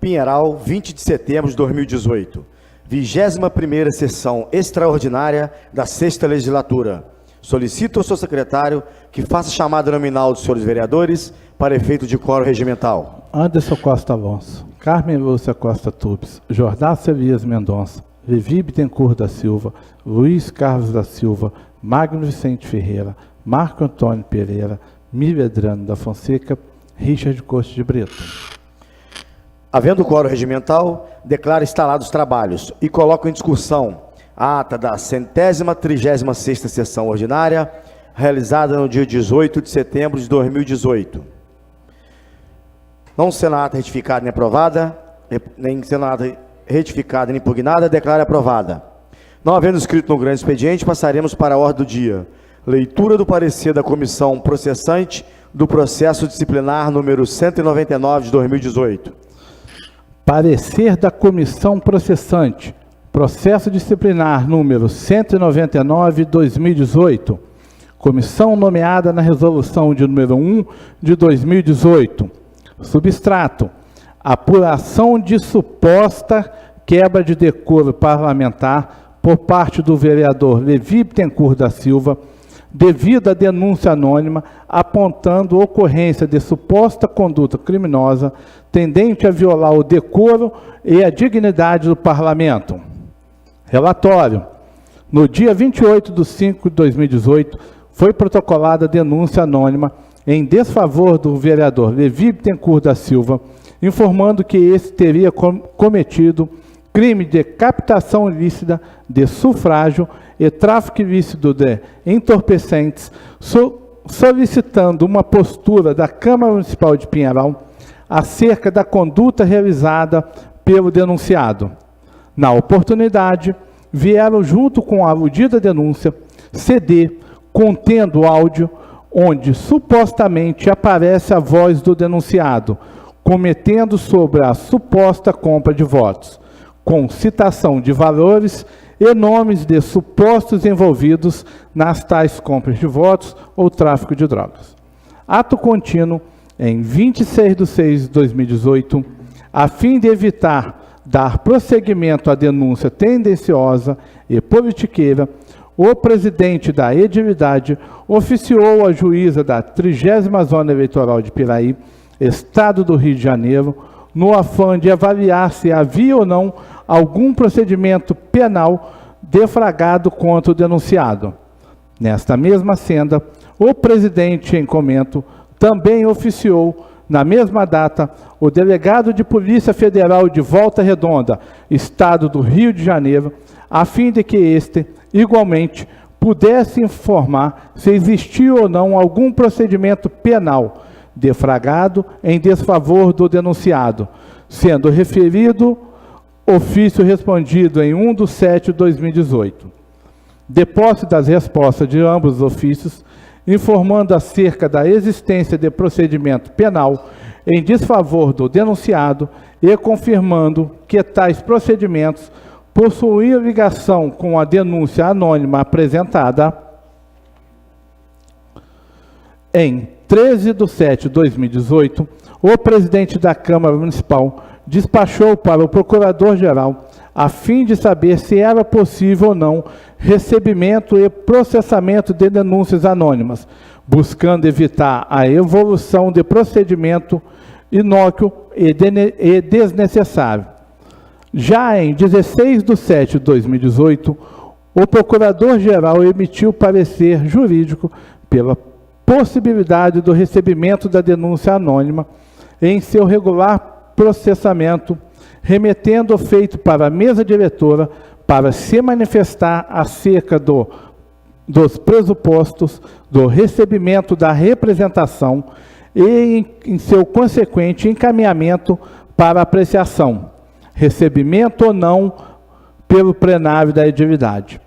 Pinheiral, 20 de setembro de 2018. 21ª sessão extraordinária da 6ª Legislatura. Solicito ao senhor secretário que faça chamada nominal dos senhores vereadores para efeito de quórum regimental. Anderson Costa Alonso, Carmen Lúcia Costa Tubes, Jordácio Elias Mendonça, Levi Bittencourt da Silva, Luiz Carlos da Silva, Magno Vicente Ferreira, Marco Antônio Pereira, Miriam Adrano da Fonseca, Richard Costa de Brito. Havendo quórum regimental, declaro instalados os trabalhos e coloco em discussão a ata da 136ª sessão ordinária, realizada no dia 18 de setembro de 2018. Não sendo a ata retificada nem aprovada, nem sendo a ata retificada nem impugnada, declaro aprovada. Não havendo escrito no grande expediente, passaremos para a ordem do dia. Leitura do parecer da comissão processante do processo disciplinar número 199 de 2018. Parecer da comissão processante, processo disciplinar número 199 de 2018. Comissão nomeada na resolução de número 1 de 2018. Substrato: apuração de suposta quebra de decoro parlamentar por parte do vereador Levi Bittencourt da Silva, devido à denúncia anônima apontando ocorrência de suposta conduta criminosa tendente a violar o decoro e a dignidade do parlamento. Relatório: no dia 28 de 5 de 2018, foi protocolada a denúncia anônima em desfavor do vereador Levi Bittencourt da Silva, informando que esse teria cometido crime de captação ilícita de sufrágio e tráfico ilícito de entorpecentes, solicitando uma postura da Câmara Municipal de Pinheiral acerca da conduta realizada pelo denunciado. Na oportunidade, vieram junto com a aludida denúncia CD contendo áudio onde supostamente aparece a voz do denunciado, cometendo sobre a suposta compra de votos, com citação de valores e nomes de supostos envolvidos nas tais compras de votos ou tráfico de drogas. Ato contínuo, em 26 de 6 de 2018, a fim de evitar dar prosseguimento à denúncia tendenciosa e politiqueira, o presidente da edilidade oficiou a juíza da 30ª Zona Eleitoral de Piraí, Estado do Rio de Janeiro, no afã de avaliar se havia ou não algum procedimento penal deflagrado contra o denunciado. Nesta mesma senda, o presidente em comento também oficiou, na mesma data, o delegado de Polícia Federal de Volta Redonda, Estado do Rio de Janeiro, a fim de que este, igualmente, pudesse informar se existia ou não algum procedimento penal deflagrado em desfavor do denunciado, sendo referido ofício respondido em 1 de 7 de 2018. De posse das respostas de ambos os ofícios, informando acerca da existência de procedimento penal em desfavor do denunciado e confirmando que tais procedimentos possuíam ligação com a denúncia anônima apresentada em 13 de 7 de 2018, o presidente da Câmara Municipal despachou para o Procurador-Geral a fim de saber se era possível ou não recebimento e processamento de denúncias anônimas, buscando evitar a evolução de procedimento inócuo e desnecessário. Já em 16 de 7 de 2018, o Procurador-Geral emitiu parecer jurídico pela possibilidade do recebimento da denúncia anônima em seu regular processamento, remetendo o feito para a mesa diretora para se manifestar acerca dos pressupostos do recebimento da representação e em seu consequente encaminhamento para apreciação, recebimento ou não pelo plenário da edilidade.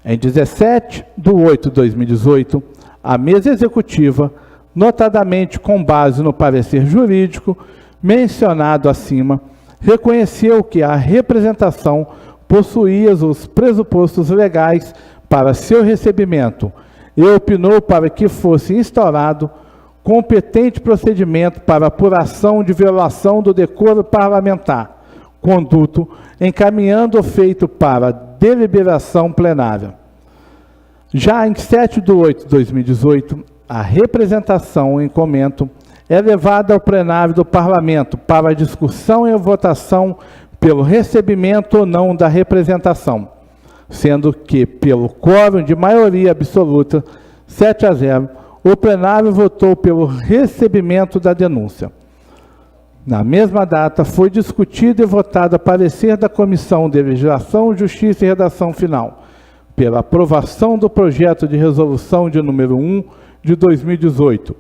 Em 17 de 8 de 2018, a mesa executiva, notadamente com base no parecer jurídico mencionado acima, reconheceu que a representação possuía os pressupostos legais para seu recebimento e opinou para que fosse instaurado competente procedimento para apuração de violação do decoro parlamentar, conduto, encaminhando o feito para deliberação plenária. Já em 7/8/2018, a representação em comento é levada ao plenário do Parlamento para discussão e votação pelo recebimento ou não da representação, sendo que, pelo quórum de maioria absoluta, 7-0, o plenário votou pelo recebimento da denúncia. Na mesma data, foi discutido e votado parecer da Comissão de Legislação, Justiça e Redação Final, pela aprovação do projeto de resolução de número 1 de 2018,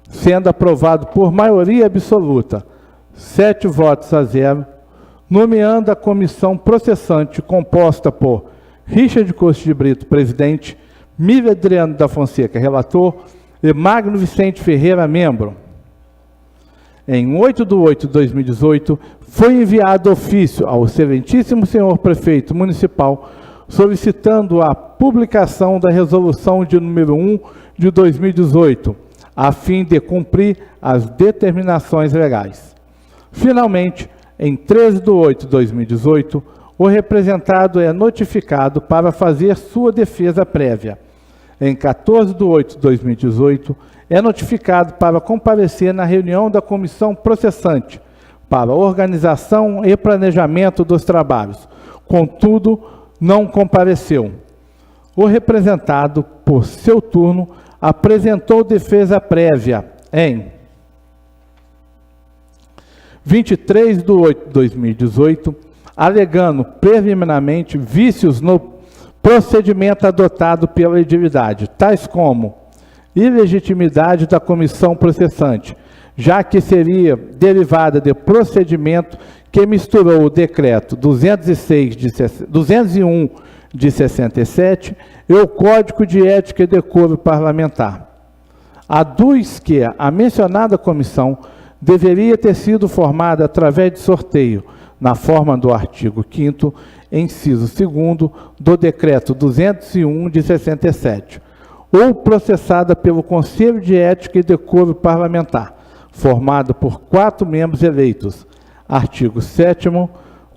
sendo aprovado por maioria absoluta, 7-0, nomeando a comissão processante composta por Richard Costa de Brito, presidente, Mívia Adriano da Fonseca, relator, e Magno Vicente Ferreira, membro. Em 8/8/2018, foi enviado ofício ao excelentíssimo senhor prefeito municipal, solicitando a publicação da resolução de número 1 de 2018, a fim de cumprir as determinações legais. Finalmente, em 13/8/2018, o representado é notificado para fazer sua defesa prévia. Em 14/8/2018, é notificado para comparecer na reunião da comissão processante para organização e planejamento dos trabalhos. Contudo, não compareceu. O representado, por seu turno, apresentou defesa prévia em 23/8/2018, alegando preliminarmente vícios no procedimento adotado pela edilidade, tais como ilegitimidade da comissão processante, já que seria derivada de procedimento que misturou o decreto 201 de 67 e o Código de Ética e Decoro Parlamentar. Aduz que a mencionada comissão deveria ter sido formada através de sorteio, na forma do artigo 5º, inciso 2º, do decreto 201 de 67, ou processada pelo Conselho de Ética e Decoro Parlamentar, formado por 4 membros eleitos, artigo 7º,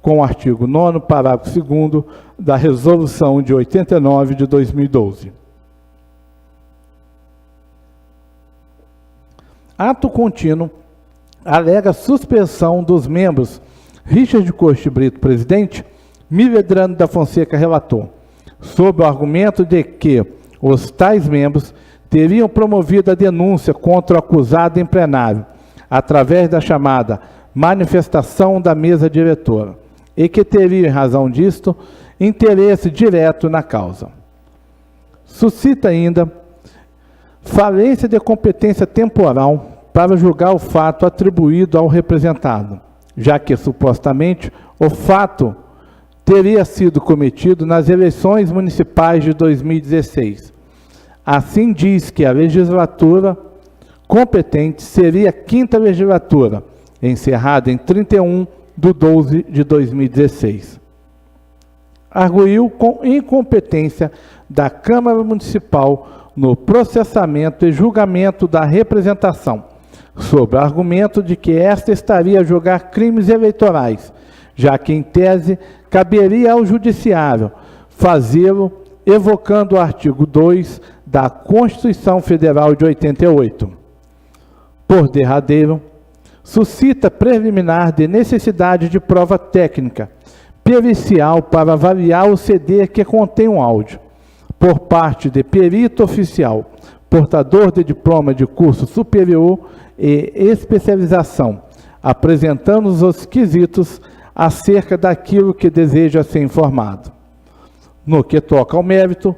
com o artigo 9º, parágrafo 2º, da Resolução de 89 de 2012. Ato contínuo alega suspensão dos membros Richard Costa Brito, presidente, Mívia Adriano da Fonseca, relator, sob o argumento de que os tais membros teriam promovido a denúncia contra o acusado em plenário, através da chamada manifestação da mesa diretora, e que teriam, em razão disto, interesse direto na causa. Suscita ainda falência de competência temporal para julgar o fato atribuído ao representado, já que, supostamente, o fato teria sido cometido nas eleições municipais de 2016. Assim diz que a legislatura competente seria a 5ª legislatura, encerrada em 31/12/2016. Arguiu com incompetência da Câmara Municipal no processamento e julgamento da representação, sob o argumento de que esta estaria a julgar crimes eleitorais, já que, em tese, caberia ao Judiciário fazê-lo, evocando o artigo 2 da Constituição Federal de 88. Por derradeiro, suscita preliminar de necessidade de prova técnica, pericial para avaliar o CD que contém um áudio, por parte de perito oficial, portador de diploma de curso superior e especialização, apresentando os quesitos acerca daquilo que deseja ser informado. No que toca ao mérito,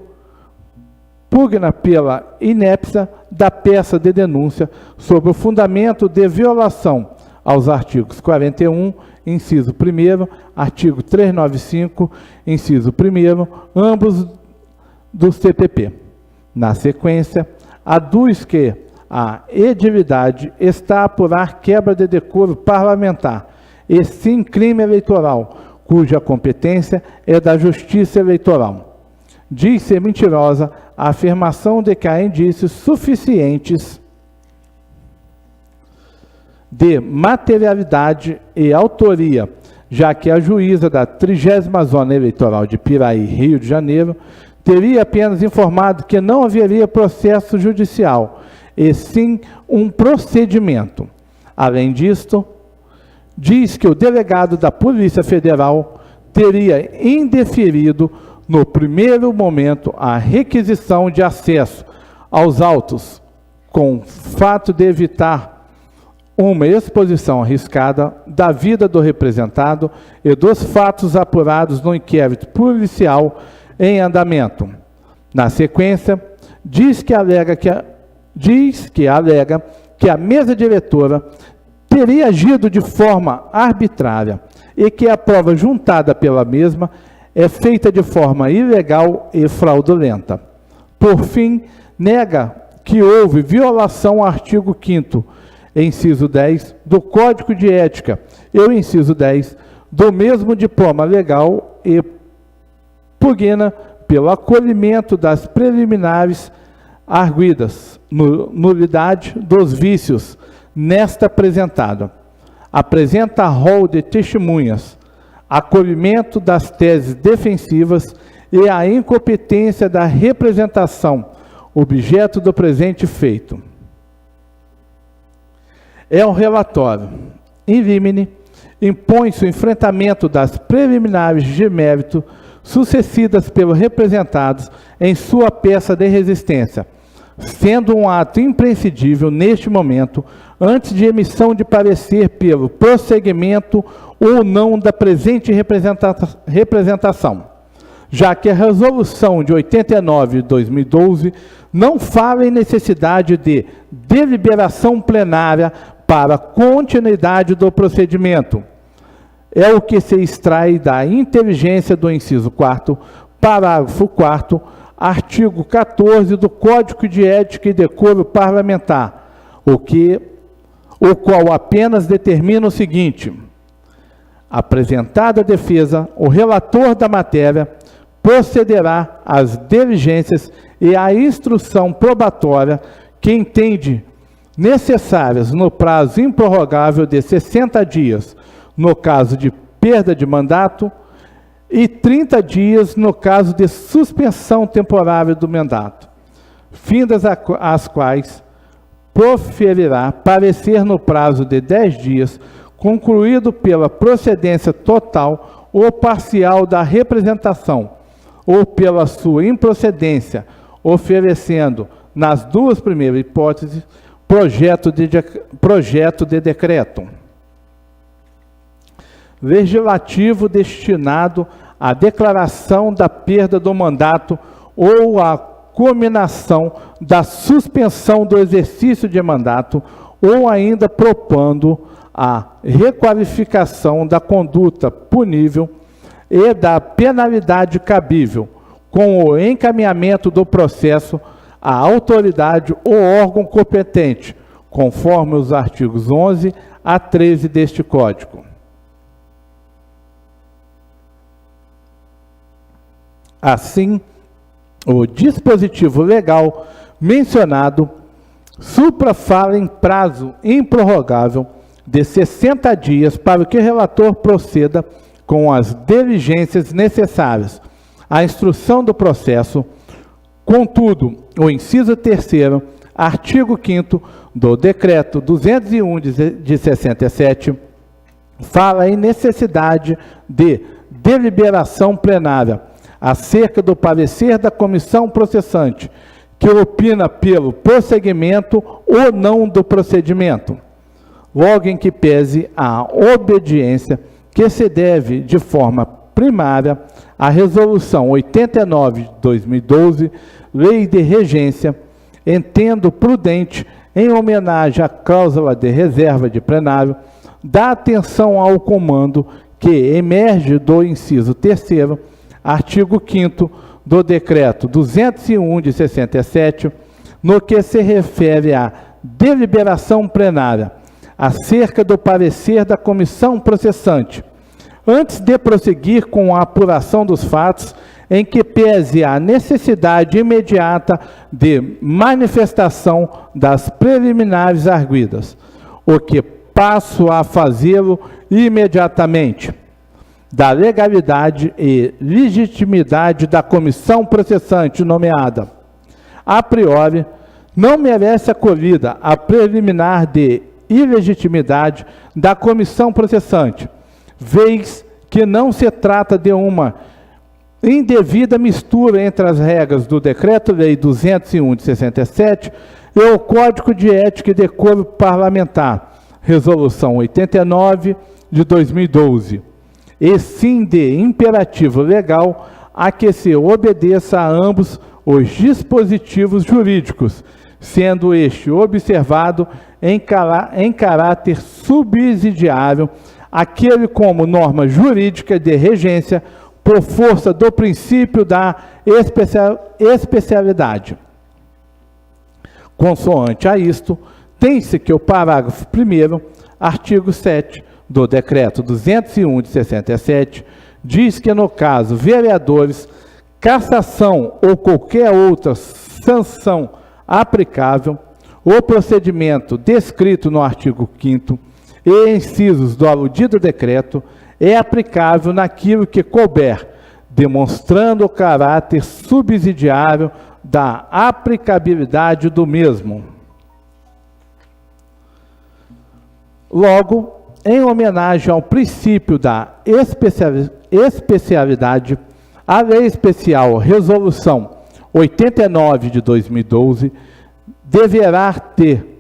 pugna pela inépcia da peça de denúncia sobre o fundamento de violação aos artigos 41, inciso 1º, artigo 395, inciso 1º, ambos do CPP. Na sequência, aduz que a edilidade está a apurar quebra de decoro parlamentar, e sim crime eleitoral, cuja competência é da Justiça Eleitoral. Diz ser mentirosa a afirmação de que há indícios suficientes de materialidade e autoria, já que a juíza da 30ª Zona Eleitoral de Piraí, Rio de Janeiro, teria apenas informado que não haveria processo judicial, e sim um procedimento. Além disto, diz que o delegado da Polícia Federal teria indeferido, no primeiro momento, a requisição de acesso aos autos, com fato de evitar uma exposição arriscada da vida do representado e dos fatos apurados no inquérito policial em andamento. Na sequência, diz que alega que a mesa diretora teria agido de forma arbitrária e que a prova juntada pela mesma é feita de forma ilegal e fraudulenta. Por fim, nega que houve violação ao artigo 5º, inciso 10, do Código de Ética e o inciso 10 do mesmo diploma legal e pugna pelo acolhimento das preliminares arguidas, nulidade dos vícios nesta apresentada. Apresenta rol de testemunhas, acolhimento das teses defensivas e a incompetência da representação, objeto do presente feito. É um relatório. In limine, impõe-se o enfrentamento das preliminares de mérito sucessidas pelos representados em sua peça de resistência, sendo um ato imprescindível neste momento, antes de emissão de parecer pelo prosseguimento ou não da presente representação, já que a resolução de 89 de 2012 não fala em necessidade de deliberação plenária para a continuidade do procedimento. É o que se extrai da inteligência do inciso 4º, parágrafo 4º, artigo 14 do Código de Ética e Decoro Parlamentar, o qual apenas determina o seguinte: apresentada a defesa, o relator da matéria procederá às diligências e à instrução probatória que entende necessárias no prazo improrrogável de 60 dias, no caso de perda de mandato, e 30 dias no caso de suspensão temporária do mandato, findas as quais proferirá parecer no prazo de 10 dias, concluído pela procedência total ou parcial da representação, ou pela sua improcedência, oferecendo, nas duas primeiras hipóteses, projeto de decreto legislativo destinado à declaração da perda do mandato ou à culminação da suspensão do exercício de mandato, ou ainda propondo a requalificação da conduta punível e da penalidade cabível, com o encaminhamento do processo à autoridade ou órgão competente, conforme os artigos 11 a 13 deste Código. Assim, o dispositivo legal mencionado suprafala em prazo improrrogável de 60 dias para que o relator proceda com as diligências necessárias à instrução do processo. Contudo, o inciso 3º, artigo 5º do Decreto 201 de 67, fala em necessidade de deliberação plenária acerca do parecer da comissão processante, que opina pelo prosseguimento ou não do procedimento, logo em que pese a obediência que se deve de forma primária à Resolução 89 de 2012, Lei de Regência, entendo prudente, em homenagem à cláusula de reserva de plenário, dar atenção ao comando que emerge do inciso 3º, artigo 5º do Decreto 201 de 67, no que se refere à deliberação plenária acerca do parecer da comissão processante, antes de prosseguir com a apuração dos fatos em que pese a necessidade imediata de manifestação das preliminares arguidas, o que passo a fazê-lo imediatamente. Da legalidade e legitimidade da comissão processante nomeada. A priori, não merece acolhida a preliminar de ilegitimidade da comissão processante, vez que não se trata de uma indevida mistura entre as regras do Decreto-Lei 201 de 67 e o Código de Ética e Decoro Parlamentar, Resolução 89 de 2012, e sim de imperativo legal a que se obedeça a ambos os dispositivos jurídicos, sendo este observado em caráter subsidiário aquele como norma jurídica de regência por força do princípio da especialidade. Consoante a isto, tem-se que o parágrafo 1º, artigo 7 do Decreto 201 de 67, diz que no caso vereadores, cassação ou qualquer outra sanção aplicável, o procedimento descrito no artigo 5º e incisos do aludido decreto é aplicável naquilo que couber, demonstrando o caráter subsidiário da aplicabilidade do mesmo. Logo, em homenagem ao princípio da especialidade, a Lei Especial Resolução 89 de 2012 deverá ter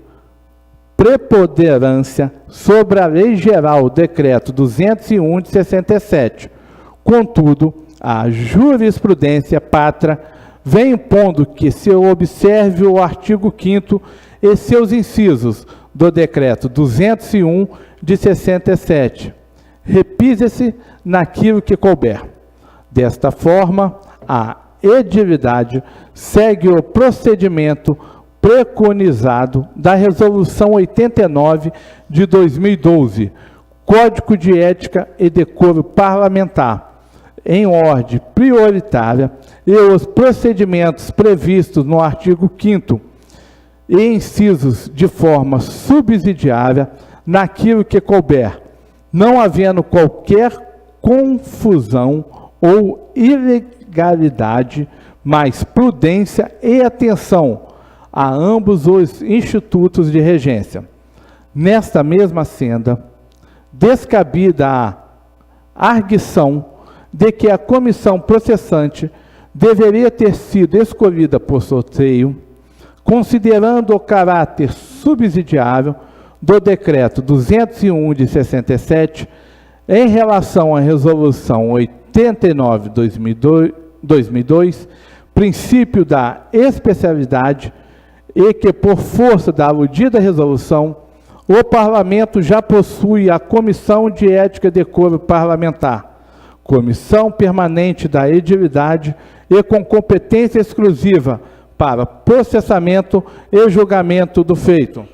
preponderância sobre a Lei Geral Decreto 201 de 67. Contudo, a jurisprudência pátria vem impondo que se observe o artigo 5º e seus incisos do Decreto 201 de 67. Repise-se naquilo que couber. Desta forma, a edilidade segue o procedimento preconizado da Resolução 89 de 2012, Código de Ética e Decoro Parlamentar, em ordem prioritária, e os procedimentos previstos no artigo 5º e incisos de forma subsidiária naquilo que couber, não havendo qualquer confusão ou ilegalidade, mas prudência e atenção a ambos os institutos de regência. Nesta mesma senda, descabida a arguição de que a comissão processante deveria ter sido escolhida por sorteio, considerando o caráter subsidiário do Decreto 201 de 67, em relação à Resolução 89 de 2002, princípio da especialidade, e que, por força da aludida resolução, o Parlamento já possui a Comissão de Ética e Decoro Parlamentar, comissão permanente da edilidade e com competência exclusiva para processamento e julgamento do feito.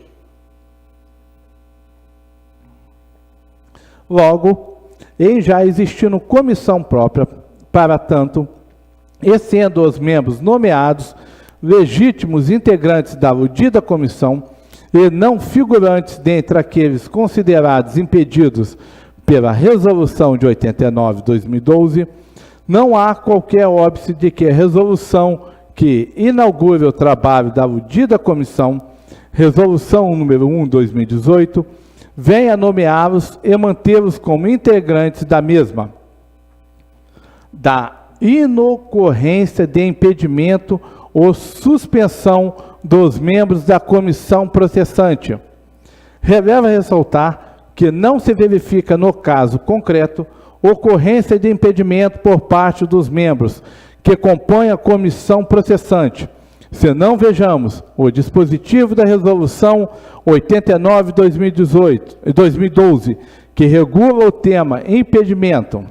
Logo, em já existindo comissão própria, para tanto, e sendo os membros nomeados legítimos integrantes da aludida comissão e não figurantes dentre aqueles considerados impedidos pela Resolução de 89 de 2012, não há qualquer óbice de que a resolução que inaugure o trabalho da aludida comissão, Resolução número 1 de 2018, venha nomeá-los e mantê-los como integrantes da mesma, da inocorrência de impedimento ou suspensão dos membros da comissão processante. Releva ressaltar que não se verifica no caso concreto ocorrência de impedimento por parte dos membros que compõem a comissão processante, se não vejamos o dispositivo da Resolução 89 de 2012, que regula o tema impedimento.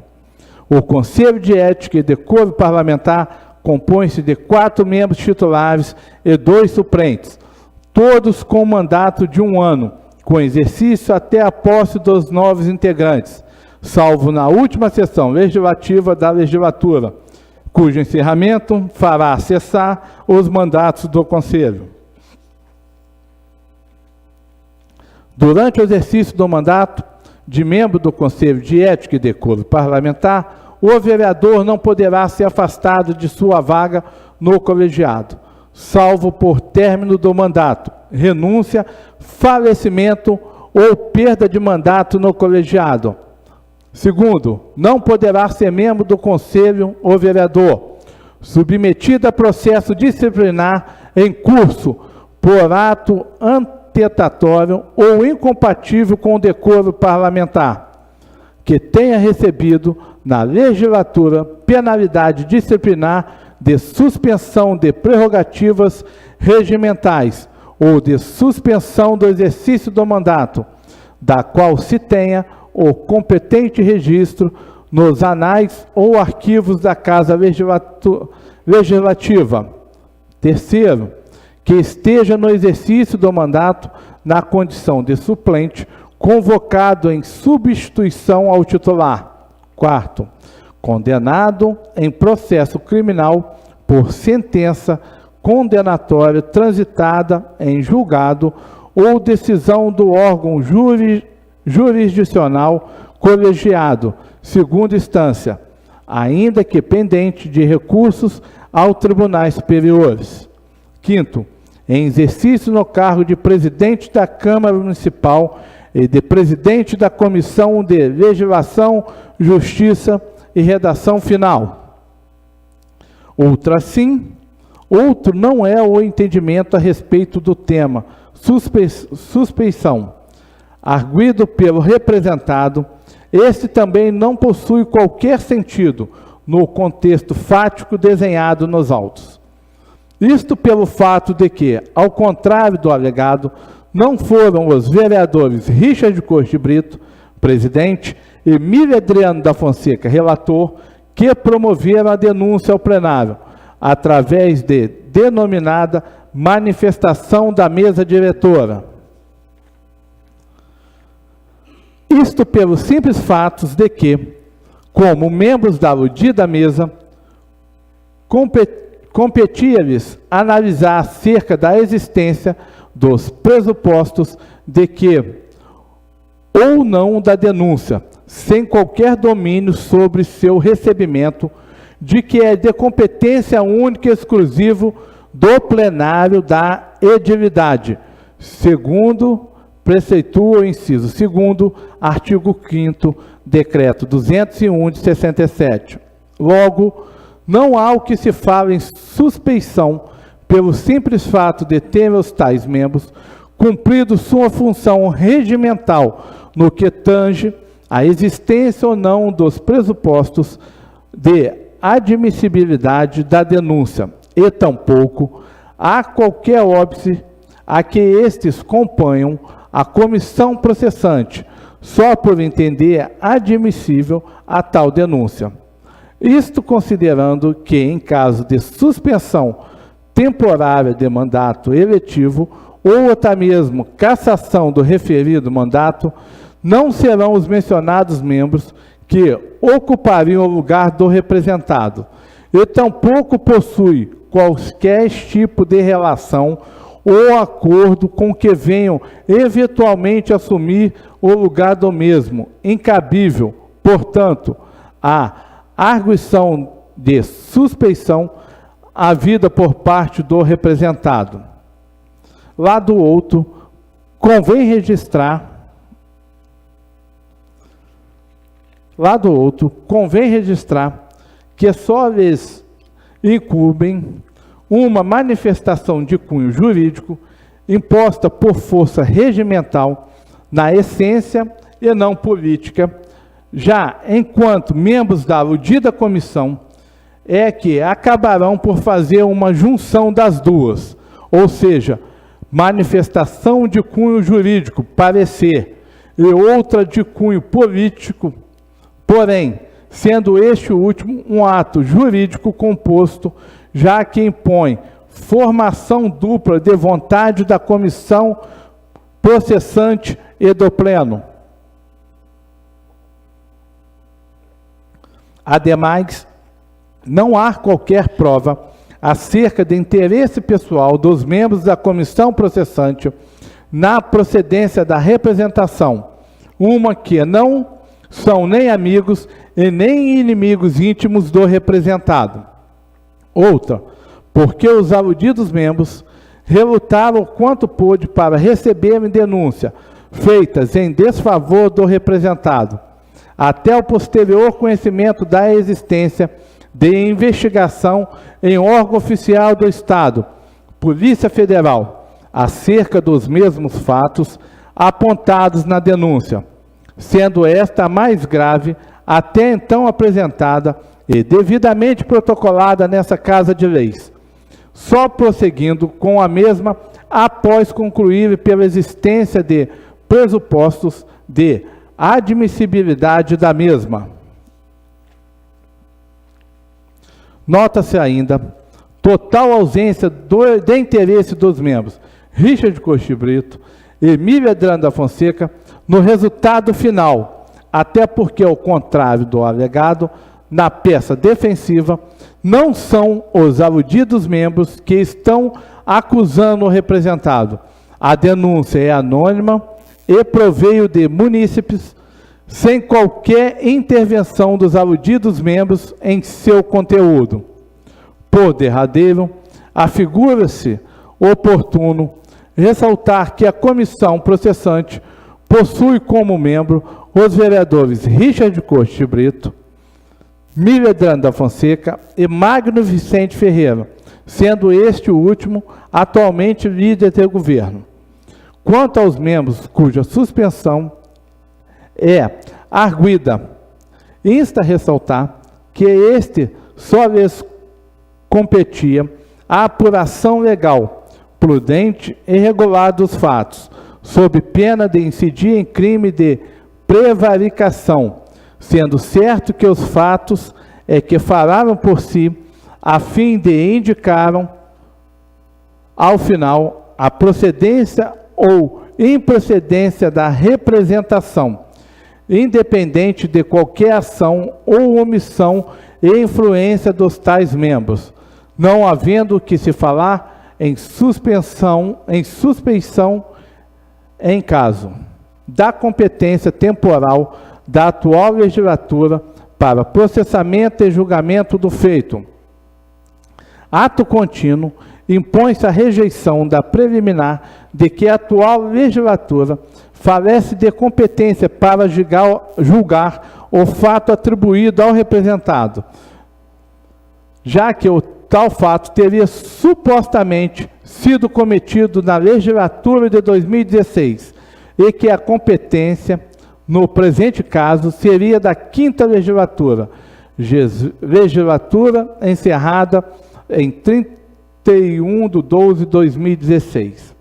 O Conselho de Ética e Decoro Parlamentar compõe-se de 4 membros titulares e 2 suplentes, todos com mandato de 1 ano, com exercício até a posse dos novos integrantes, salvo na última sessão legislativa da legislatura, cujo encerramento fará cessar os mandatos do Conselho. Durante o exercício do mandato de membro do Conselho de Ética e Decoro Parlamentar, o vereador não poderá ser afastado de sua vaga no colegiado, salvo por término do mandato, renúncia, falecimento ou perda de mandato no colegiado. Segundo, não poderá ser membro do Conselho o vereador, submetido a processo disciplinar em curso por ato antetatório ou incompatível com o decoro parlamentar, que tenha recebido na legislatura penalidade disciplinar de suspensão de prerrogativas regimentais ou de suspensão do exercício do mandato, da qual se tenha o competente registro nos anais ou arquivos da Casa Legislativa. Terceiro, que esteja no exercício do mandato na condição de suplente, convocado em substituição ao titular. Quarto, condenado em processo criminal por sentença condenatória transitada em julgado ou decisão do órgão jurisdicional colegiado, segunda instância, ainda que pendente de recursos aos tribunais superiores. Quinto, em exercício no cargo de presidente da Câmara Municipal e de presidente da Comissão de Legislação, Justiça e Redação Final. Outro não é o entendimento a respeito do tema suspeição, arguido pelo representado. Este também não possui qualquer sentido no contexto fático desenhado nos autos. Isto pelo fato de que, ao contrário do alegado, não foram os vereadores Richard Costa de Brito, presidente, e Emílio Adriano da Fonseca, relator, que promoveram a denúncia ao plenário, através de denominada manifestação da mesa diretora. Isto pelos simples fatos de que, como membros da aludida mesa, competia-lhes analisar acerca da existência dos pressupostos de que, ou não da denúncia, sem qualquer domínio sobre seu recebimento, de que é de competência única e exclusiva do plenário da edilidade, segundo preceitua o inciso 2º, artigo 5º, decreto 201 de 67. Logo, não há o que se fala em suspeição pelo simples fato de terem os tais membros cumprido sua função regimental no que tange a existência ou não dos pressupostos de admissibilidade da denúncia, e tampouco há qualquer óbice a que estes componham a comissão processante, só por entender admissível a tal denúncia. Isto considerando que, em caso de suspensão temporária de mandato eletivo, ou até mesmo cassação do referido mandato, não serão os mencionados membros que ocupariam o lugar do representado, e tampouco possui qualquer tipo de relação ou acordo com que venham eventualmente assumir o lugar do mesmo, incabível, portanto, a arguição de suspeição havida por parte do representado. Lado outro, convém registrar que só lhes incumbem uma manifestação de cunho jurídico imposta por força regimental na essência e não política, já enquanto membros da aludida comissão é que acabarão por fazer uma junção das duas, ou seja, manifestação de cunho jurídico, parecer, e outra de cunho político, porém, sendo este último um ato jurídico composto, já que impõe formação dupla de vontade da comissão processante e do pleno. Ademais, não há qualquer prova acerca de interesse pessoal dos membros da comissão processante na procedência da representação, uma que não são nem amigos e nem inimigos íntimos do representado. Outra, porque os aludidos membros relutaram o quanto pôde para receberem denúncia feitas em desfavor do representado, até o posterior conhecimento da existência de investigação em órgão oficial do Estado, Polícia Federal, acerca dos mesmos fatos apontados na denúncia, sendo esta a mais grave até então apresentada e devidamente protocolada nessa Casa de Leis, só prosseguindo com a mesma após concluir pela existência de pressupostos de admissibilidade da mesma. Nota-se ainda total ausência de interesse dos membros Richard Costa Brito e Emília Adrano da Fonseca no resultado final, até porque, ao contrário do alegado na peça defensiva, não são os aludidos membros que estão acusando o representado. A denúncia é anônima e proveio de munícipes, sem qualquer intervenção dos aludidos membros em seu conteúdo. Por derradeiro, afigura-se oportuno ressaltar que a comissão processante possui como membro os vereadores Richard Costa Brito, Emília Adrano da Fonseca e Magno Vicente Ferreira, sendo este o último atualmente líder do governo. Quanto aos membros cuja suspensão é arguida, insta a ressaltar que este só lhes competia a apuração legal, prudente e regular dos fatos, sob pena de incidir em crime de prevaricação, sendo certo que os fatos é que falaram por si, a fim de indicaram, ao final, a procedência ou improcedência da representação, independente de qualquer ação ou omissão e influência dos tais membros, não havendo que se falar em suspeição em caso da competência temporal da atual legislatura para processamento e julgamento do feito. Ato contínuo, impõe-se a rejeição da preliminar de que a atual legislatura falece de competência para julgar o fato atribuído ao representado, já que o tal fato teria supostamente sido cometido na legislatura de 2016 e que a competência, no presente caso, seria da 5ª legislatura, legislatura encerrada em 31/12/2016.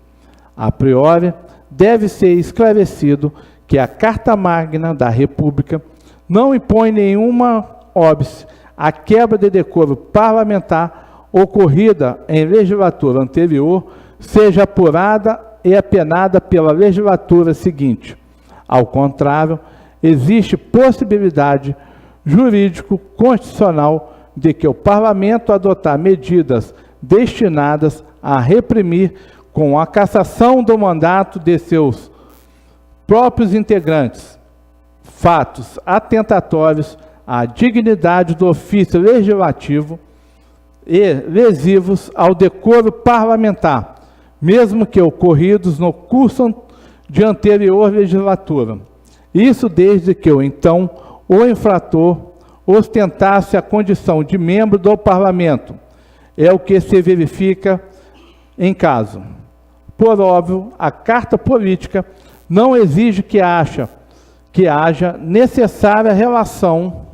A priori, deve ser esclarecido que a Carta Magna da República não impõe nenhuma óbice à quebra de decoro parlamentar ocorrida em legislatura anterior seja apurada e apenada pela legislatura seguinte. Ao contrário, existe possibilidade jurídico-constitucional de que o Parlamento adotar medidas destinadas a reprimir com a cassação do mandato de seus próprios integrantes, fatos atentatórios à dignidade do ofício legislativo e lesivos ao decoro parlamentar, mesmo que ocorridos no curso de anterior legislatura. Isso desde que o infrator ostentasse a condição de membro do parlamento. É o que se verifica em caso. Por óbvio, a Carta Política não exige que haja necessária relação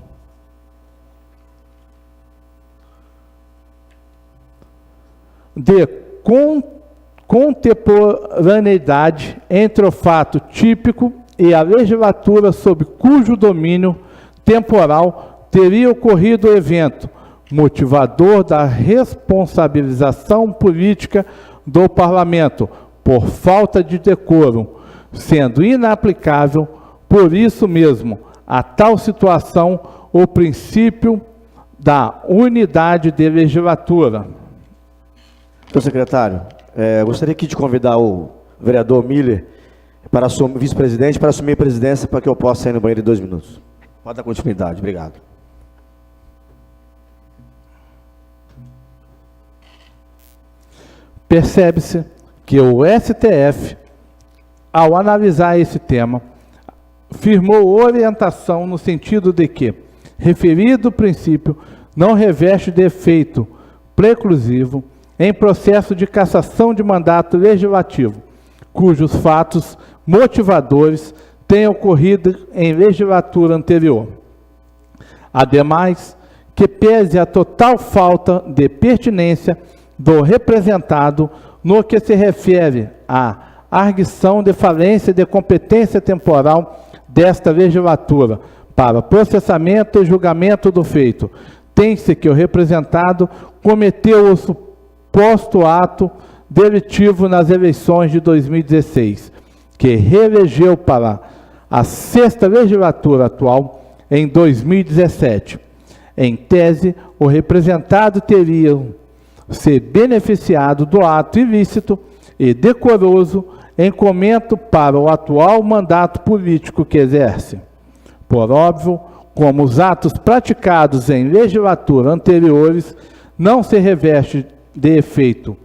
de contemporaneidade entre o fato típico e a legislatura sob cujo domínio temporal teria ocorrido o evento, motivador da responsabilização política do Parlamento por falta de decoro, sendo inaplicável, por isso mesmo, a tal situação o princípio da unidade de legislatura. Senhor secretário, gostaria aqui de convidar o vereador Miller, para assumir, vice-presidente, para assumir a presidência, para que eu possa sair no banheiro em 2 minutos. Pode dar continuidade. Obrigado. Percebe-se que o STF, ao analisar esse tema, firmou orientação no sentido de que referido princípio não reveste de efeito preclusivo em processo de cassação de mandato legislativo, cujos fatos motivadores tenham ocorrido em legislatura anterior. Ademais, que pese a total falta de pertinência do representado no que se refere à arguição de falência de competência temporal desta legislatura para processamento e julgamento do feito, tem-se que o representado cometeu o suposto ato delitivo nas eleições de 2016, que reelegeu para a 6ª legislatura atual em 2017. Em tese, o representado teria se beneficiado do ato ilícito e decoroso em comento para o atual mandato político que exerce. Por óbvio, como os atos praticados em legislatura anteriores não se reveste de efeito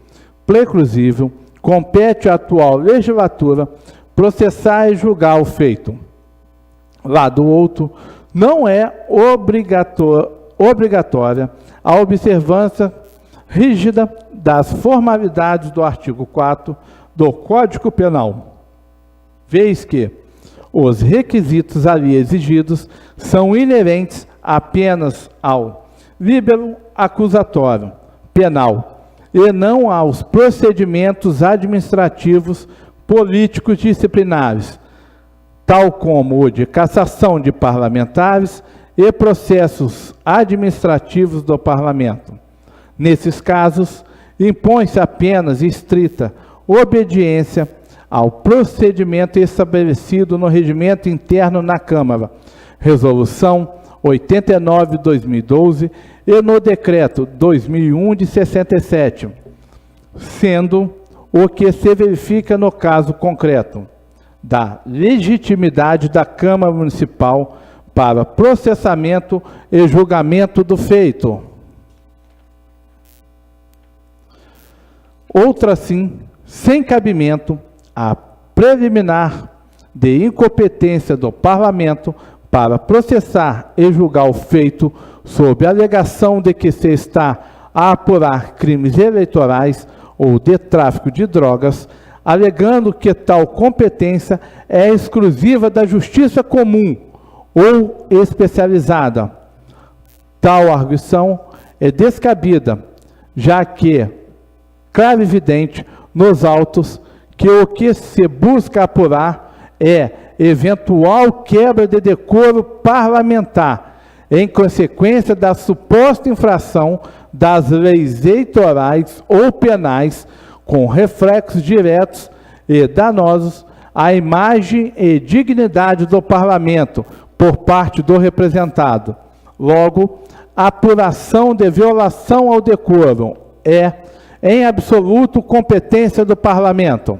preclusivo, compete à atual legislatura processar e julgar o feito. Lado outro, não é obrigatória a observância rígida das formalidades do artigo 4 do Código Penal, vez que os requisitos ali exigidos são inerentes apenas ao líbero acusatório penal e não aos procedimentos administrativos políticos disciplinares, tal como o de cassação de parlamentares e processos administrativos do parlamento. Nesses casos, impõe-se apenas estrita obediência ao procedimento estabelecido no regimento interno na Câmara, Resolução 89/2012 e no Decreto 2001 de 67, sendo o que se verifica no caso concreto da legitimidade da Câmara Municipal para processamento e julgamento do feito. Outra sim, sem cabimento, a preliminar de incompetência do Parlamento para processar e julgar o feito sob a alegação de que se está a apurar crimes eleitorais ou de tráfico de drogas, alegando que tal competência é exclusiva da Justiça Comum ou especializada. Tal arguição é descabida, já que claro e evidente nos autos que o que se busca apurar é eventual quebra de decoro parlamentar, em consequência da suposta infração das leis eleitorais ou penais, com reflexos diretos e danosos à imagem e dignidade do parlamento por parte do representado. Logo, a apuração de violação ao decoro é, em absoluto, competência do parlamento.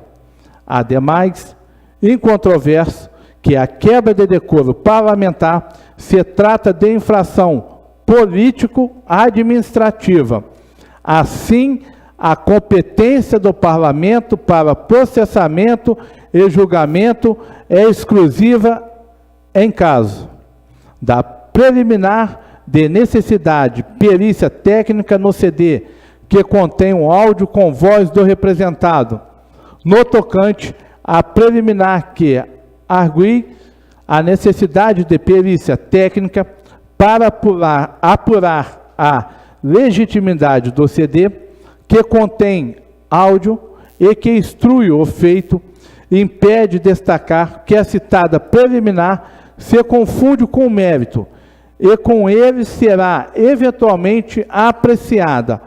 Ademais, incontroverso que a quebra de decoro parlamentar se trata de infração político-administrativa. Assim, a competência do parlamento para processamento e julgamento é exclusiva em caso da preliminar de necessidade perícia técnica no CD, que contém um áudio com voz do representado, no tocante à preliminar que argue a necessidade de perícia técnica para apurar a legitimidade do CD, que contém áudio e que instrui o feito, impede destacar que a citada preliminar se confunde com o mérito e com ele será eventualmente apreciada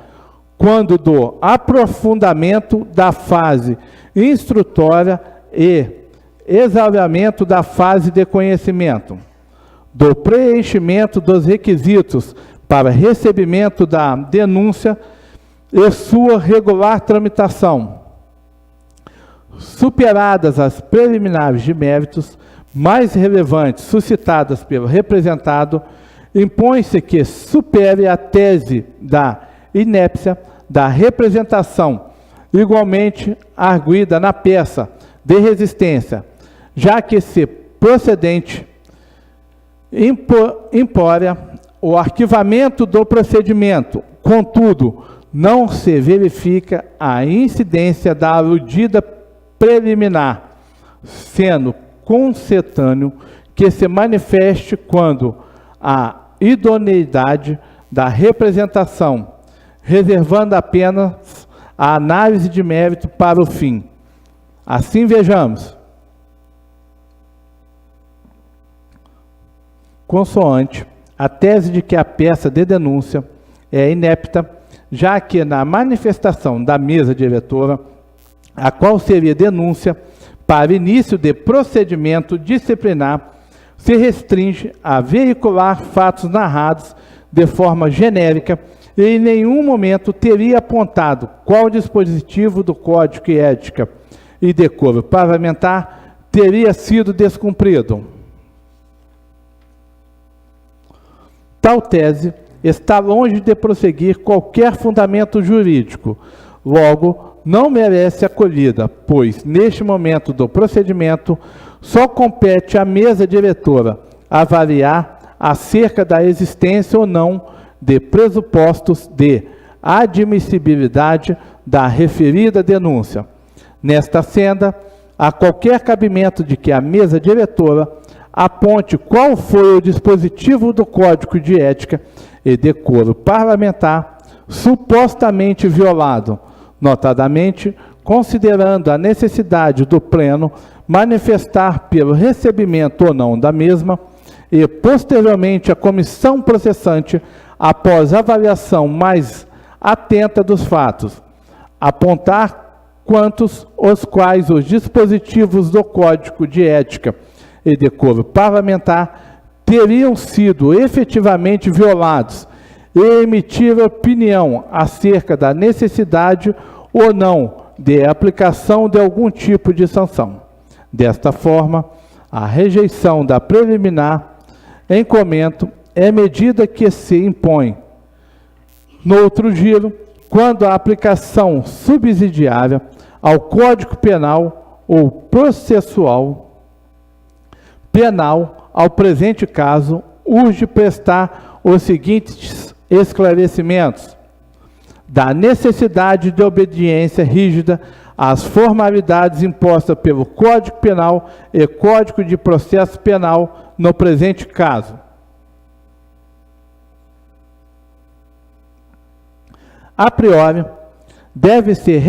quando do aprofundamento da fase instrutória e exaurimento da fase de conhecimento, do preenchimento dos requisitos para recebimento da denúncia e sua regular tramitação, Superadas as preliminares de méritos mais relevantes suscitadas pelo representado, impõe-se que supere a tese da inépcia da representação, igualmente arguida na peça de resistência, já que se procedente impõe o arquivamento do procedimento, contudo, não se verifica a incidência da aludida preliminar, sendo concetâneo que se manifeste quando a idoneidade da representação, reservando apenas a análise de mérito para o fim. Assim vejamos, consoante a tese de que a peça de denúncia é inepta, já que na manifestação da mesa diretora, a qual seria denúncia para início de procedimento disciplinar, se restringe a veicular fatos narrados de forma genérica e em nenhum momento teria apontado qual dispositivo do Código de Ética e Decoro Parlamentar teria sido descumprido. Tal tese está longe de prosseguir qualquer fundamento jurídico, logo, não merece acolhida, pois, neste momento do procedimento, só compete à mesa diretora avaliar acerca da existência ou não de pressupostos de admissibilidade da referida denúncia. Nesta senda, há qualquer cabimento de que a mesa diretora aponte qual foi o dispositivo do Código de Ética e Decoro Parlamentar supostamente violado, notadamente considerando a necessidade do Pleno manifestar pelo recebimento ou não da mesma e, posteriormente, a comissão processante, após avaliação mais atenta dos fatos, apontar quantos os quais os dispositivos do Código de Ética e Decoro Parlamentar teriam sido efetivamente violados e emitir opinião acerca da necessidade ou não de aplicação de algum tipo de sanção. Desta forma, a rejeição da preliminar em comento é medida que se impõe no outro giro, quando a aplicação subsidiária ao Código Penal ou processual penal, ao presente caso, urge prestar os seguintes esclarecimentos: da necessidade de obediência rígida às formalidades impostas pelo Código Penal e Código de Processo Penal no presente caso. A priori, deve ser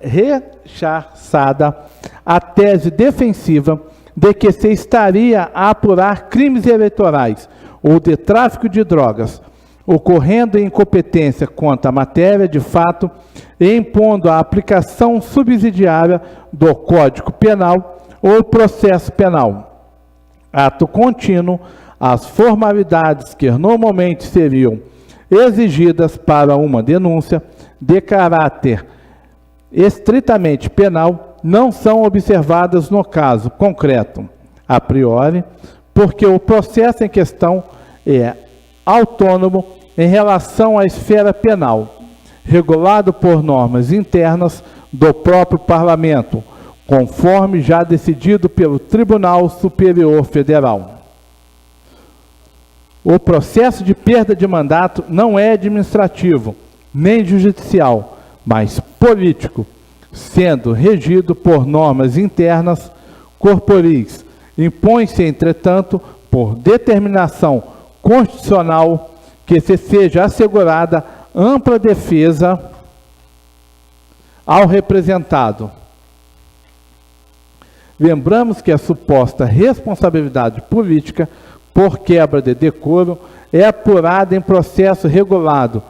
rechaçada a tese defensiva de que se estaria a apurar crimes eleitorais ou de tráfico de drogas, ocorrendo incompetência quanto à matéria de fato e impondo a aplicação subsidiária do Código Penal ou processo penal. Ato contínuo às formalidades que normalmente seriam exigidas para uma denúncia de caráter estritamente penal não são observadas no caso concreto, a priori, porque o processo em questão é autônomo em relação à esfera penal, regulado por normas internas do próprio Parlamento, conforme já decidido pelo Tribunal Superior Federal. O processo de perda de mandato não é administrativo, nem judicial, mas político, sendo regido por normas internas corporis. Impõe-se, entretanto, por determinação constitucional, que se seja assegurada ampla defesa ao representado. Lembramos que a suposta responsabilidade política por quebra de decoro é apurada em processo regulado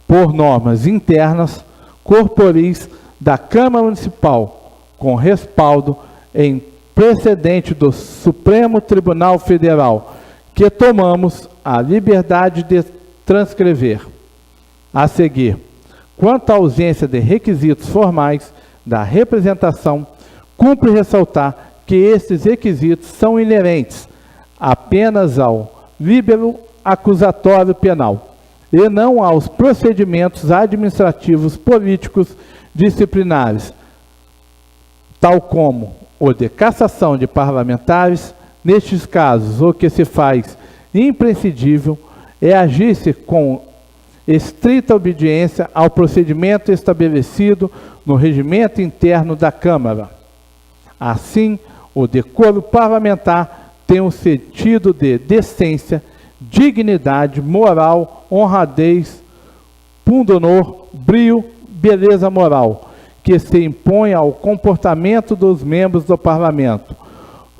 por normas internas corporis da Câmara Municipal, com respaldo em precedente do Supremo Tribunal Federal, que tomamos a liberdade de transcrever. A seguir, quanto à ausência de requisitos formais da representação, cumpre ressaltar que estes requisitos são inerentes apenas ao líbero acusatório penal e não aos procedimentos administrativos políticos disciplinares, tal como o de cassação de parlamentares. Nestes casos, o que se faz imprescindível é agir-se com estrita obediência ao procedimento estabelecido no regimento interno da Câmara. Assim, o decoro parlamentar tem um sentido de decência, dignidade, moral, honradez, pundonor, brio, beleza moral, que se impõe ao comportamento dos membros do parlamento.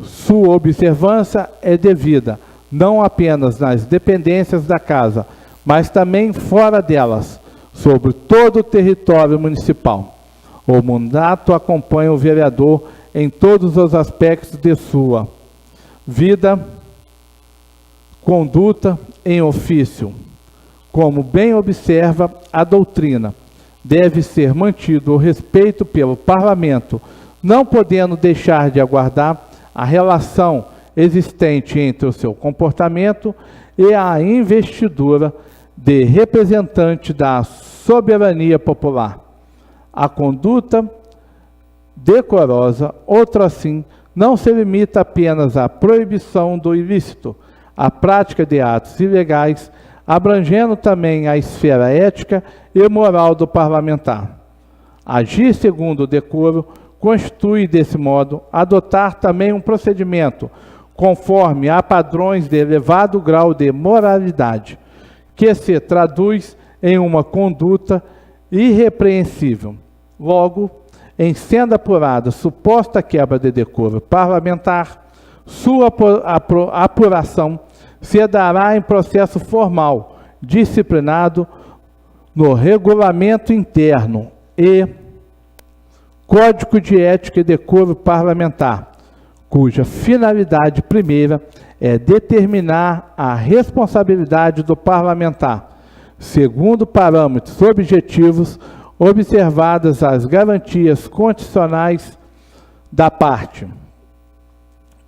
Sua observância é devida, não apenas nas dependências da Casa, mas também fora delas, sobre todo o território municipal. O mandato acompanha o vereador em todos os aspectos de sua vida, conduta em ofício. Como bem observa a doutrina, deve ser mantido o respeito pelo parlamento, não podendo deixar de aguardar a relação existente entre o seu comportamento e a investidura de representante da soberania popular. A conduta decorosa, outro assim, não se limita apenas à proibição do ilícito, à prática de atos ilegais, abrangendo também a esfera ética e moral do parlamentar. Agir segundo o decoro constitui, desse modo, adotar também um procedimento conforme a padrões de elevado grau de moralidade, que se traduz em uma conduta irrepreensível. Logo, em sendo apurada suposta quebra de decoro parlamentar, sua apuração se dará em processo formal, disciplinado no regulamento interno e Código de Ética e Decoro Parlamentar, cuja finalidade primeira é determinar a responsabilidade do parlamentar, segundo parâmetros objetivos, observadas as garantias constitucionais da parte.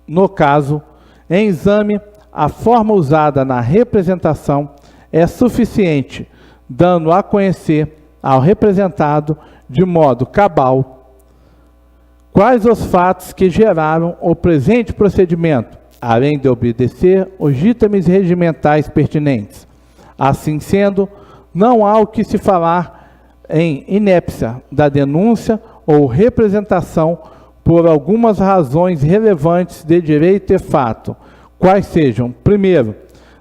No caso, em exame, a forma usada na representação é suficiente, dando a conhecer ao representado de modo cabal quais os fatos que geraram o presente procedimento, além de obedecer os ditames regimentais pertinentes. Assim sendo, não há o que se falar em inépcia da denúncia ou representação por algumas razões relevantes de direito e fato, quais sejam: primeiro,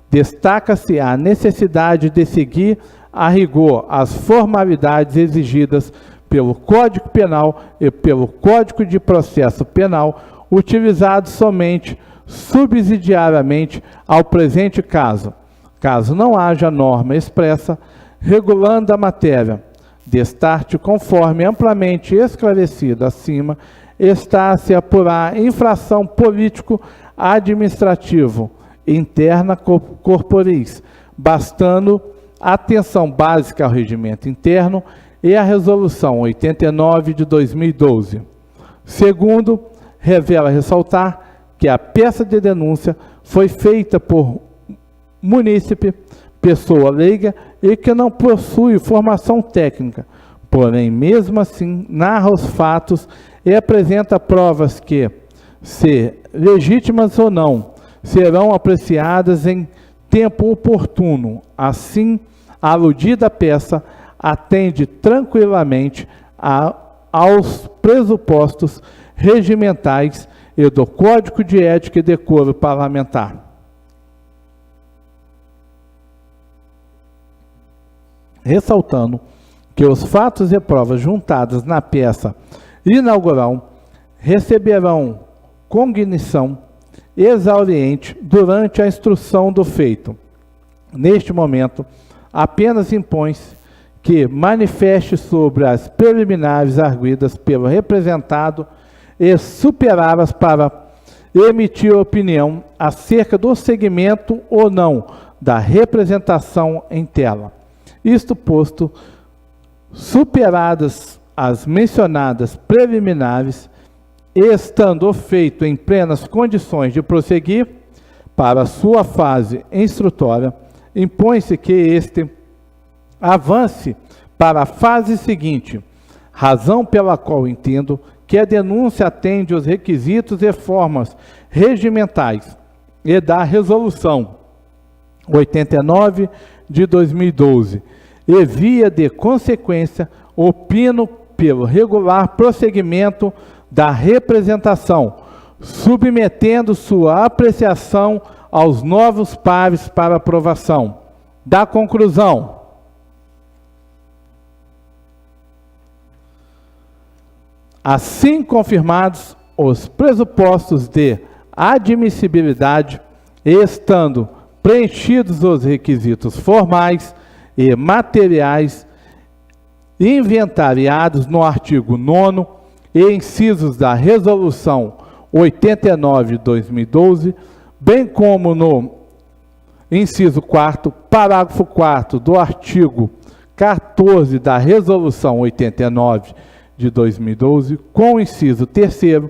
destaca-se a necessidade de seguir a rigor as formalidades exigidas pelo Código Penal e pelo Código de Processo Penal, utilizados somente subsidiariamente ao presente caso. Caso não haja norma expressa regulando a matéria, destarte conforme amplamente esclarecido acima, está a se apurar infração político-administrativo interna corporis, bastando atenção básica ao regimento interno e a Resolução 89 de 2012. Segundo, revela ressaltar que a peça de denúncia foi feita por munícipe, pessoa leiga e que não possui formação técnica, porém, mesmo assim, narra os fatos e apresenta provas que, se legítimas ou não, serão apreciadas em tempo oportuno. Assim, a aludida peça atende tranquilamente aos pressupostos regimentais e do Código de Ética e Decoro Parlamentar. Ressaltando que os fatos e provas juntadas na peça inaugural receberão cognição exauriente durante a instrução do feito. Neste momento, apenas impõe-se que manifeste sobre as preliminares arguidas pelo representado e superá-las para emitir opinião acerca do segmento ou não da representação em tela. Isto posto, superadas as mencionadas preliminares, estando feito em plenas condições de prosseguir para sua fase instrutória, impõe-se que este avance para a fase seguinte, razão pela qual entendo que a denúncia atende os requisitos e formas regimentais e da Resolução 89 de 2012, e via de consequência, opino pelo regular prosseguimento da representação, submetendo sua apreciação aos novos pares para aprovação. Da conclusão. Assim confirmados os pressupostos de admissibilidade, estando preenchidos os requisitos formais e materiais inventariados no artigo 9º e incisos da Resolução 89 de 2012, bem como no inciso 4º, parágrafo 4º do artigo 14 da Resolução 89 de 2012, com o inciso 3º,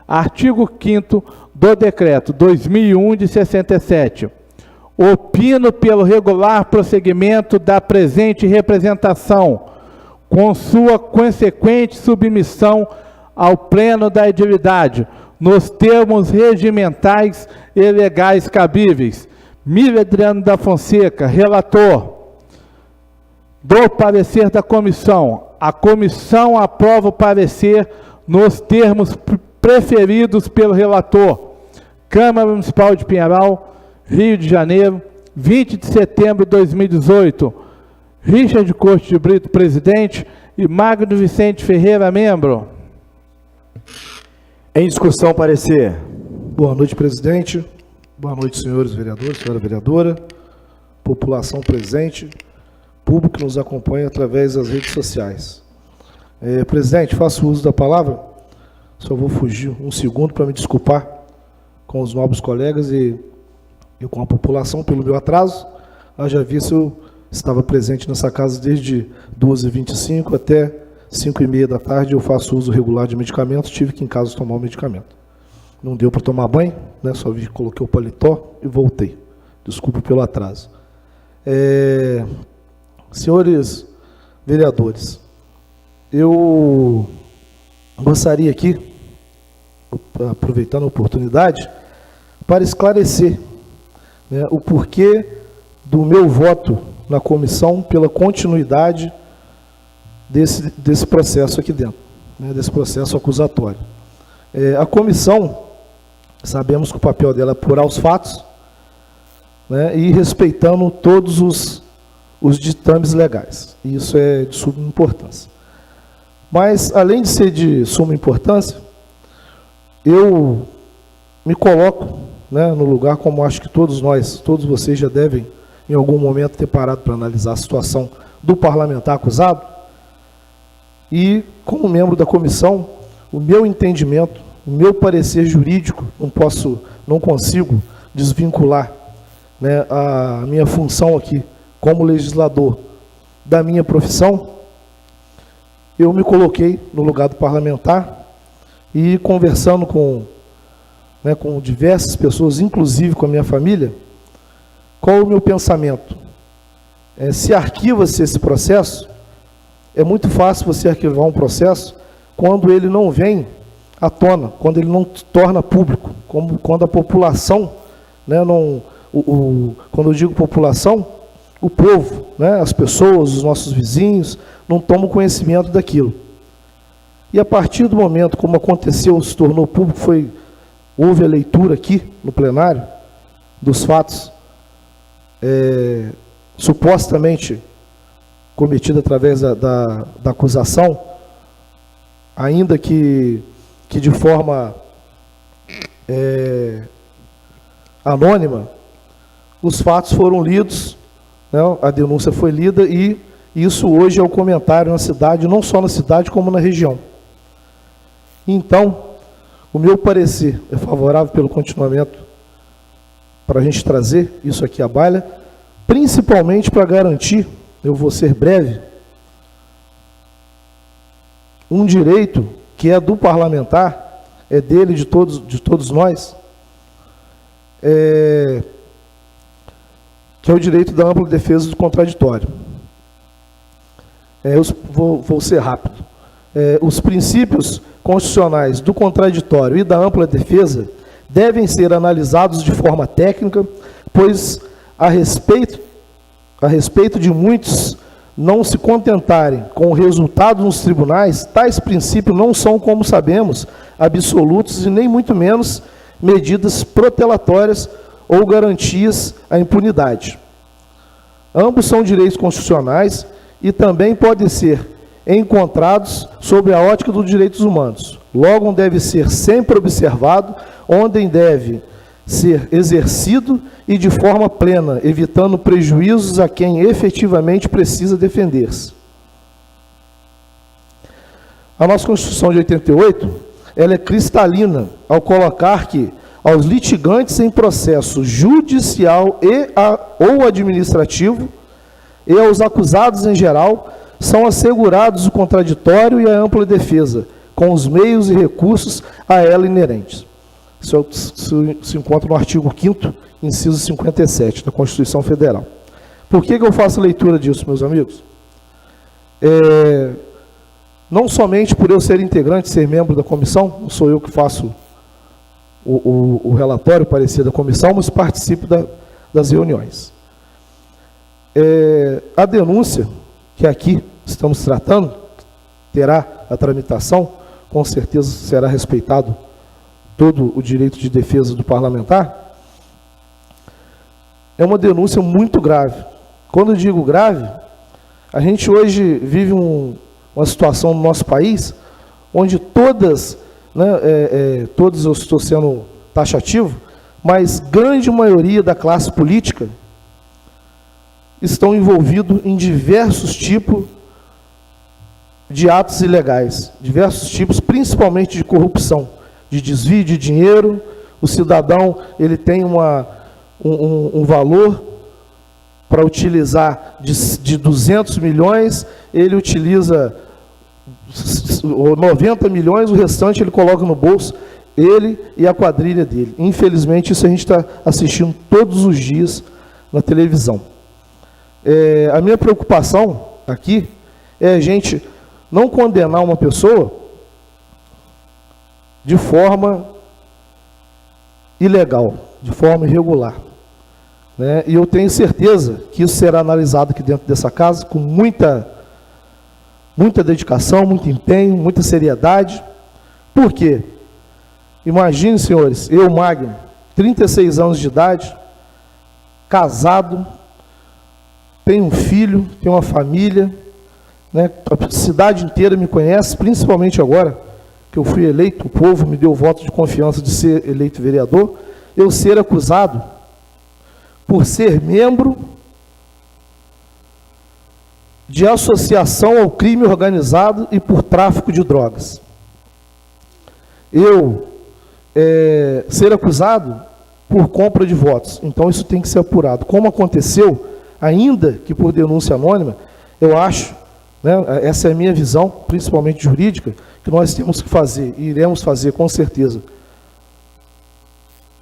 artigo 5º do Decreto 2001 de 67. Opino pelo regular prosseguimento da presente representação, com sua consequente submissão ao pleno da edilidade, nos termos regimentais e legais cabíveis. Mília Adriano da Fonseca, relator. Do parecer da comissão. A comissão aprova o parecer nos termos preferidos pelo relator. Câmara Municipal de Pinheiral, Rio de Janeiro, 20 de setembro de 2018. Richard Corte de Brito, presidente, e Magno Vicente Ferreira, membro. Em discussão, parecer. Boa noite, presidente. Boa noite, senhores vereadores, senhora vereadora, população presente, público que nos acompanha através das redes sociais. Presidente, faço uso da palavra, só vou fugir um segundo para me desculpar com os nobres colegas e com a população pelo meu atraso. Haja visto, eu estava presente nessa casa desde 12h25 até 5h30 da tarde, eu faço uso regular de medicamentos, tive que em casa tomar o medicamento. Não deu para tomar banho, né? Só vi, coloquei o paletó e voltei. Desculpe pelo atraso. Senhores vereadores, eu gostaria aqui, aproveitando a oportunidade, para esclarecer, né, o porquê do meu voto na comissão pela continuidade desse processo aqui dentro, né, desse processo acusatório. A comissão, sabemos que o papel dela é apurar os fatos, né, e respeitando todos os ditames legais. E isso é de suma importância. Mas, além de ser de suma importância, eu me coloco, né, no lugar como acho que todos nós, todos vocês já devem, em algum momento, ter parado para analisar a situação do parlamentar acusado. E, como membro da comissão, o meu entendimento, o meu parecer jurídico, não consigo desvincular, né, a minha função aqui como legislador da minha profissão. Eu me coloquei no lugar do parlamentar e, conversando com diversas pessoas, inclusive com a minha família, qual o meu pensamento? Se arquiva-se esse processo, é muito fácil você arquivar um processo quando ele não vem à tona, quando ele não torna público, como quando a população, né, quando eu digo população, o povo, né, as pessoas, os nossos vizinhos, não tomam conhecimento daquilo. E a partir do momento, como aconteceu, se tornou público, houve a leitura aqui no plenário dos fatos supostamente cometidos através da acusação, ainda que de forma anônima, os fatos foram lidos, né, a denúncia foi lida, e isso hoje é o comentário na cidade, não só na cidade, como na região. Então, o meu parecer é favorável pelo continuamento, para a gente trazer isso aqui à baila, principalmente para garantir, eu vou ser breve, um direito que é do parlamentar é dele, de todos nós, que é o direito da ampla defesa do contraditório. Vou ser rápido. Os princípios constitucionais do contraditório e da ampla defesa devem ser analisados de forma técnica, pois, a respeito de muitos não se contentarem com o resultado nos tribunais, tais princípios não são, como sabemos, absolutos e nem muito menos medidas protelatórias ou garantias à impunidade. Ambos são direitos constitucionais e também podem ser encontrados sob a ótica dos direitos humanos. Logo, deve ser sempre observado, onde deve ser exercido e de forma plena, evitando prejuízos a quem efetivamente precisa defender-se. A nossa Constituição de 88, ela é cristalina ao colocar que aos litigantes em processo judicial ou administrativo e aos acusados em geral são assegurados o contraditório e a ampla defesa, com os meios e recursos a ela inerentes. Isso se encontra no artigo 5º, inciso 57, da Constituição Federal. Por que eu faço leitura disso, meus amigos? Não somente por eu ser integrante, ser membro da comissão, não sou eu que faço o relatório, o parecer da comissão, mas participo das reuniões. A denúncia que aqui estamos tratando, terá a tramitação, com certeza será respeitado todo o direito de defesa do parlamentar, é uma denúncia muito grave. Quando eu digo grave, a gente hoje vive uma situação no nosso país, onde todas, eu estou sendo taxativo, mas grande maioria da classe política estão envolvidos em diversos tipos de atos ilegais, diversos tipos, principalmente de corrupção, de desvio de dinheiro. O cidadão, ele tem um valor para utilizar de 200 milhões, ele utiliza 90 milhões, o restante ele coloca no bolso, ele e a quadrilha dele. Infelizmente, isso a gente está assistindo todos os dias na televisão. A minha preocupação aqui é a gente não condenar uma pessoa de forma ilegal, de forma irregular. E eu tenho certeza que isso será analisado aqui dentro dessa casa com muita dedicação, muito empenho, muita seriedade. Por quê? Imagine, senhores, eu, Magno, 36 anos de idade, casado, tenho um filho, tenho uma família, a cidade inteira me conhece, principalmente agora que eu fui eleito, o povo me deu o voto de confiança de ser eleito vereador, eu ser acusado por ser membro de associação ao crime organizado e por tráfico de drogas. Eu ser acusado por compra de votos. Então isso tem que ser apurado. Como aconteceu, ainda que por denúncia anônima, eu acho, essa é a minha visão, principalmente jurídica, que nós temos que fazer, e iremos fazer com certeza,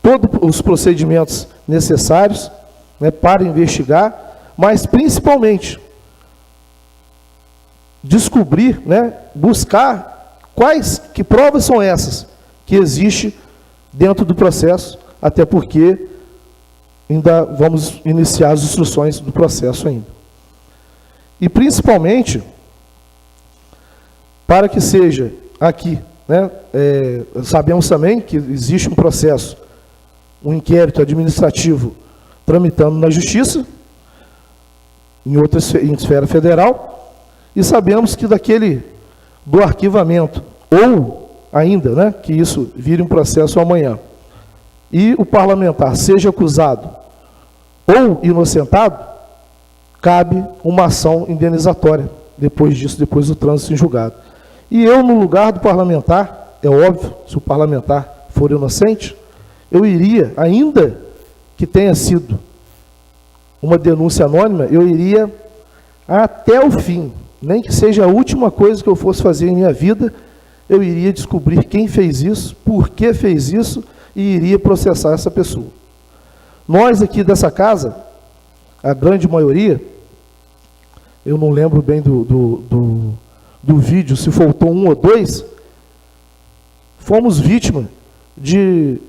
todos os procedimentos necessários para investigar, mas principalmente descobrir, buscar que provas são essas que existem dentro do processo, até porque ainda vamos iniciar as instruções do processo ainda. E principalmente, para que seja aqui, sabemos também que existe um processo, um inquérito administrativo tramitando na Justiça, em esfera federal, e sabemos que do arquivamento, ou ainda, que isso vire um processo amanhã, e o parlamentar seja acusado ou inocentado, cabe uma ação indenizatória, depois disso, depois do trânsito em julgado. E eu, no lugar do parlamentar, é óbvio, se o parlamentar for inocente, eu iria, ainda que tenha sido uma denúncia anônima, eu iria até o fim, nem que seja a última coisa que eu fosse fazer em minha vida, eu iria descobrir quem fez isso, por que fez isso, e iria processar essa pessoa. Nós aqui dessa casa, a grande maioria, eu não lembro bem do vídeo, se faltou um ou dois, fomos vítimas de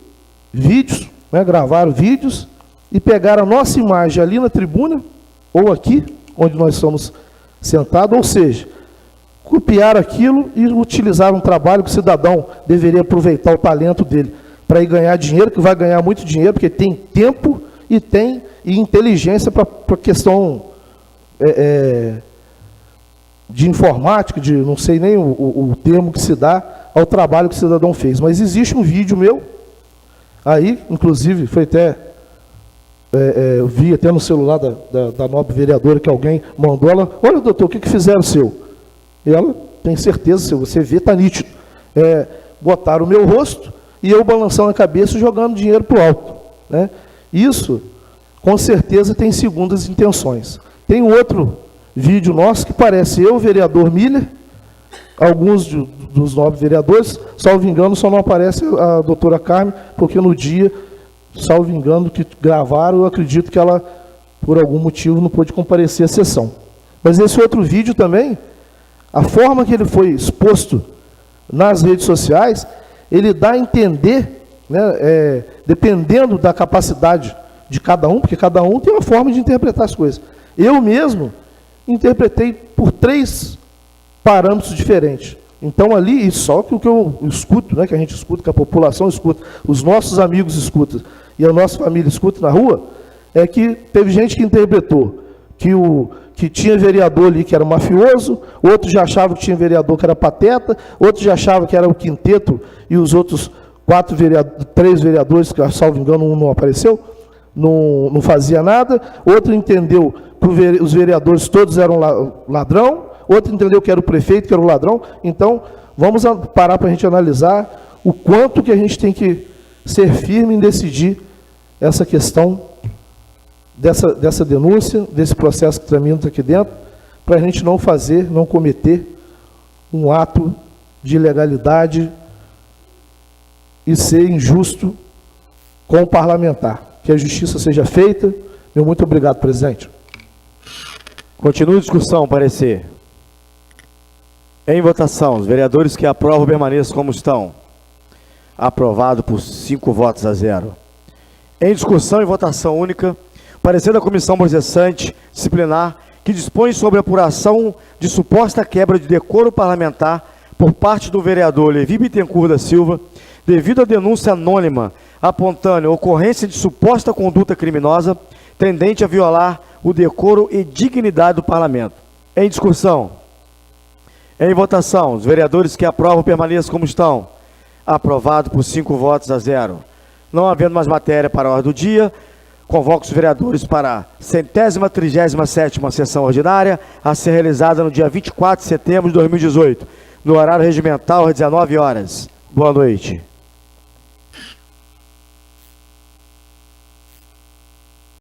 vídeos, né, gravaram vídeos e pegaram a nossa imagem ali na tribuna, ou aqui, onde nós somos sentados, ou seja, copiaram aquilo e utilizaram um trabalho que o cidadão deveria aproveitar o talento dele para ir ganhar dinheiro, que vai ganhar muito dinheiro, porque tem tempo e tem inteligência para questão de informática, de não sei nem o termo que se dá ao trabalho que o cidadão fez. Mas existe um vídeo meu, aí, inclusive, foi até, eu vi até no celular da nobre vereadora que alguém mandou, ela, olha doutor, o que fizeram seu? E ela, tem certeza, se você vê, está nítido. Botaram o meu rosto e eu balançando a cabeça e jogando dinheiro para o alto. Né? Isso, com certeza, tem segundas intenções. Tem um outro vídeo nosso que parece eu, o vereador Miller, alguns dos nobres vereadores, salvo engano, só não aparece a doutora Carmen, porque no dia, salvo engano, que gravaram, eu acredito que ela, por algum motivo, não pôde comparecer à sessão. Mas esse outro vídeo também, a forma que ele foi exposto nas redes sociais, ele dá a entender, né, dependendo da capacidade de cada um, porque cada um tem uma forma de interpretar as coisas. Eu mesmo interpretei por 3 parâmetros diferentes. Então ali, e só que o que eu escuto, né, que a gente escuta, que a população escuta, os nossos amigos escutam e a nossa família escuta na rua, é que teve gente que interpretou que tinha vereador ali que era mafioso, outros já achavam que tinha vereador que era pateta, outros já achavam que era o quinteto e os outros 3 vereadores, que salvo engano um não apareceu, não fazia nada, outro entendeu que os vereadores todos eram ladrão, outro entendeu que era o prefeito que era o ladrão. Então, vamos parar para a gente analisar o quanto que a gente tem que ser firme em decidir essa questão dessa denúncia, desse processo que tramita aqui dentro, para a gente não cometer um ato de ilegalidade e ser injusto com o parlamentar. Que a justiça seja feita. Meu muito obrigado, presidente. Continua a discussão, parecer. Em votação, os vereadores que aprovam permaneçam como estão. Aprovado por 5 votos a 0. Em discussão e votação única, parecer da Comissão Processante Disciplinar que dispõe sobre a apuração de suposta quebra de decoro parlamentar por parte do vereador Levi Bittencourt da Silva, devido à denúncia anônima apontando ocorrência de suposta conduta criminosa tendente a violar o decoro e dignidade do parlamento. Em discussão. Em votação, os vereadores que aprovam permaneçam como estão. Aprovado por 5 votos a 0. Não havendo mais matéria para a ordem do dia, convoco os vereadores para a 137ª sessão ordinária, a ser realizada no dia 24 de setembro de 2018, no horário regimental às 19 horas. Boa noite.